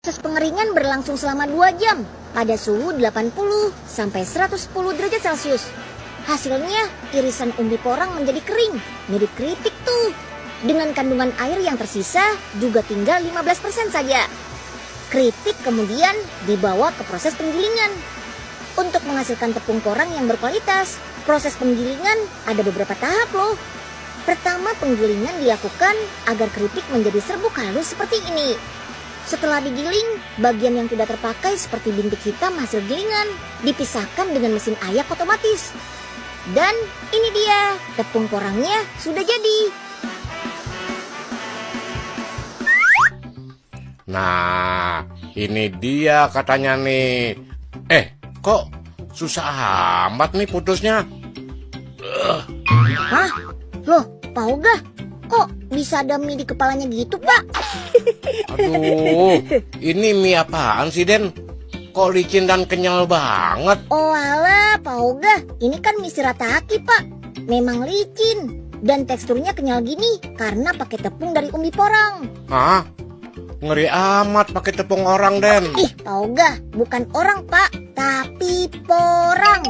Proses pengeringan berlangsung selama 2 jam pada suhu 80 sampai 110 derajat Celcius. Hasilnya, irisan umbi porang menjadi kering, mirip keripik tuh. Dengan kandungan air yang tersisa juga tinggal 15% saja. Keripik kemudian dibawa ke proses penggilingan. Untuk menghasilkan tepung porang yang berkualitas, proses penggilingan ada beberapa tahap loh. Pertama, penggilingan dilakukan agar keripik menjadi serbuk halus seperti ini. Setelah digiling, bagian yang tidak terpakai seperti bintik hitam hasil gilingan dipisahkan dengan mesin ayak otomatis. Dan ini dia, tepung porangnya sudah jadi. Nah, ini dia katanya nih. Kok susah amat nih putusnya? Hah? Loh, Pak Oga, kok bisa ada mie di kepalanya gitu, Pak? Aduh, ini mie apaan sih, Den? Kok licin dan kenyal banget? Oh alah, Pak Oga, ini kan mie shirataki, Pak. Memang licin dan teksturnya kenyal gini karena pakai tepung dari umbi porang. Hah? Ngeri amat pakai tepung orang, Den. Ih, Pak Oga, bukan orang, Pak, tapi porang.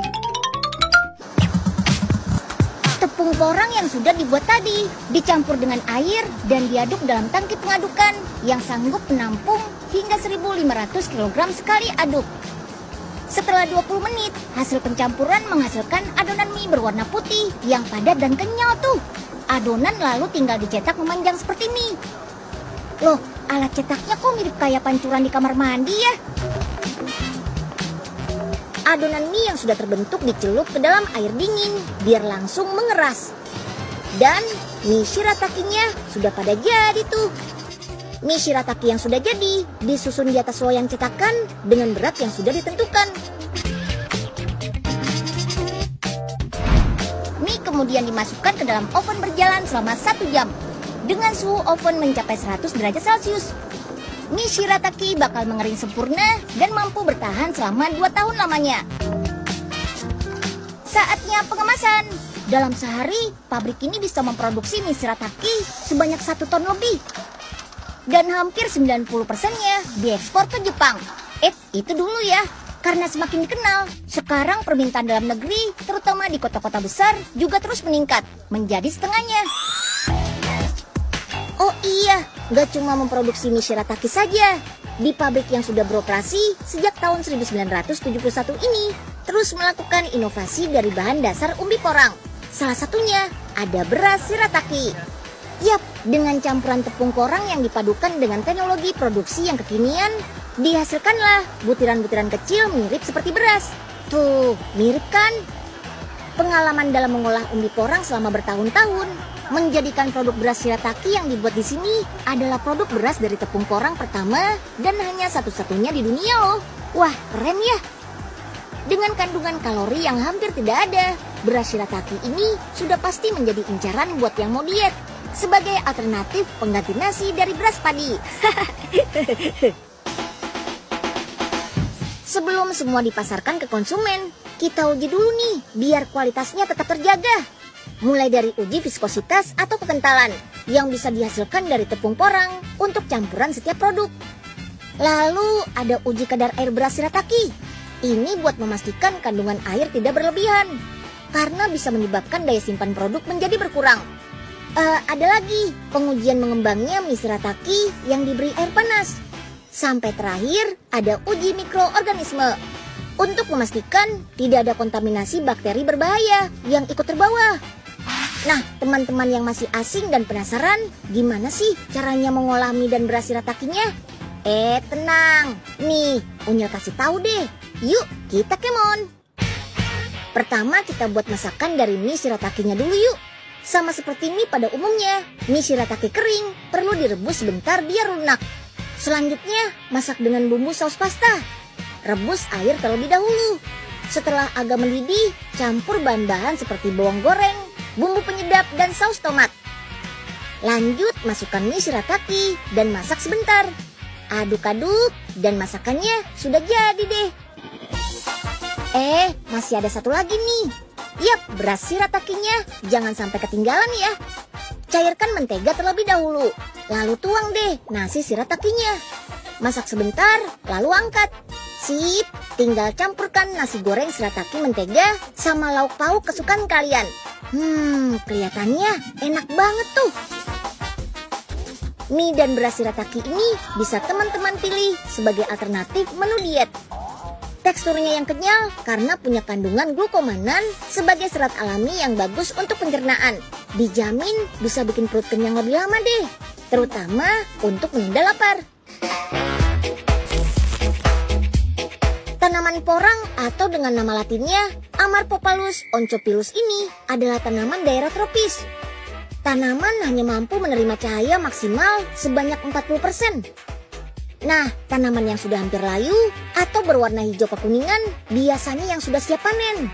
Tepung porang yang sudah dibuat tadi dicampur dengan air dan diaduk dalam tangki pengadukan yang sanggup menampung hingga 1.500 kg sekali aduk. Setelah 20 menit, hasil pencampuran menghasilkan adonan mie berwarna putih yang padat dan kenyal tuh. Adonan lalu tinggal dicetak memanjang seperti mie. Loh, alat cetaknya kok mirip kayak pancuran di kamar mandi ya? Adonan mie yang sudah terbentuk dicelup ke dalam air dingin biar langsung mengeras. Dan mie shiratakinya sudah pada jadi tuh. Mie shirataki yang sudah jadi disusun di atas loyang cetakan dengan berat yang sudah ditentukan. Mie kemudian dimasukkan ke dalam oven berjalan selama 1 jam dengan suhu oven mencapai 100 derajat Celcius. Mie shirataki bakal mengering sempurna dan mampu bertahan selama 2 tahun lamanya. Saatnya pengemasan. Dalam sehari, pabrik ini bisa memproduksi mie shirataki sebanyak 1 ton lebih. Dan hampir 90%-nya diekspor ke Jepang. Itu dulu ya. Karena semakin dikenal, sekarang permintaan dalam negeri, terutama di kota-kota besar, juga terus meningkat, menjadi setengahnya. Oh iya, gak cuma memproduksi mie shirataki saja. Di pabrik yang sudah beroperasi sejak tahun 1971 ini, terus melakukan inovasi dari bahan dasar umbi porang. Salah satunya ada beras shirataki. Yap, dengan campuran tepung porang yang dipadukan dengan teknologi produksi yang kekinian, dihasilkanlah butiran-butiran kecil mirip seperti beras. Tuh, mirip kan? Pengalaman dalam mengolah umbi porang selama bertahun-tahun menjadikan produk beras shirataki yang dibuat di sini adalah produk beras dari tepung porang pertama dan hanya satu-satunya di dunia loh. Wah, keren ya. Dengan kandungan kalori yang hampir tidak ada, beras shirataki ini sudah pasti menjadi incaran buat yang mau diet sebagai alternatif pengganti nasi dari beras padi. Sebelum semua dipasarkan ke konsumen, kita uji dulu nih biar kualitasnya tetap terjaga. Mulai dari uji viskositas atau kekentalan yang bisa dihasilkan dari tepung porang untuk campuran setiap produk. Lalu ada uji kadar air beras shirataki. Ini buat memastikan kandungan air tidak berlebihan karena bisa menyebabkan daya simpan produk menjadi berkurang. Ada lagi pengujian mengembangnya mie shirataki yang diberi air panas. Sampai terakhir ada uji mikroorganisme untuk memastikan tidak ada kontaminasi bakteri berbahaya yang ikut terbawa. Nah, teman-teman yang masih asing dan penasaran, gimana sih caranya mengolah mie dan beras shiratakinya? Tenang, nih, Unyil kasih tahu deh. Yuk, kita kemon. Pertama, kita buat masakan dari mie shiratakinya dulu yuk. Sama seperti mie pada umumnya, mie shirataki kering perlu direbus sebentar biar lunak. Selanjutnya, masak dengan bumbu saus pasta. Rebus air terlebih dahulu. Setelah agak mendidih, campur bahan-bahan seperti bawang goreng, bumbu penyedap, dan saus tomat. Lanjut, masukkan mie shirataki dan masak sebentar. Aduk-aduk dan masakannya sudah jadi deh. Masih ada satu lagi nih. Yap, beras shiratakinya jangan sampai ketinggalan ya. Cairkan mentega terlebih dahulu, lalu tuang deh nasi shiratakinya. masak sebentar, lalu angkat. Sip, tinggal campurkan nasi goreng shirataki mentega sama lauk pauk kesukaan kalian. Kelihatannya enak banget tuh. Mie dan beras shirataki ini bisa teman-teman pilih sebagai alternatif menu diet. Teksturnya yang kenyal karena punya kandungan glukomanan sebagai serat alami yang bagus untuk pencernaan. Dijamin bisa bikin perut kenyang lebih lama deh, terutama untuk menunda lapar. Tanaman porang atau dengan nama latinnya Amarpopalus oncopilus ini adalah tanaman daerah tropis. Tanaman hanya mampu menerima cahaya maksimal sebanyak 40%. Nah, tanaman yang sudah hampir layu atau berwarna hijau kekuningan biasanya yang sudah siap panen.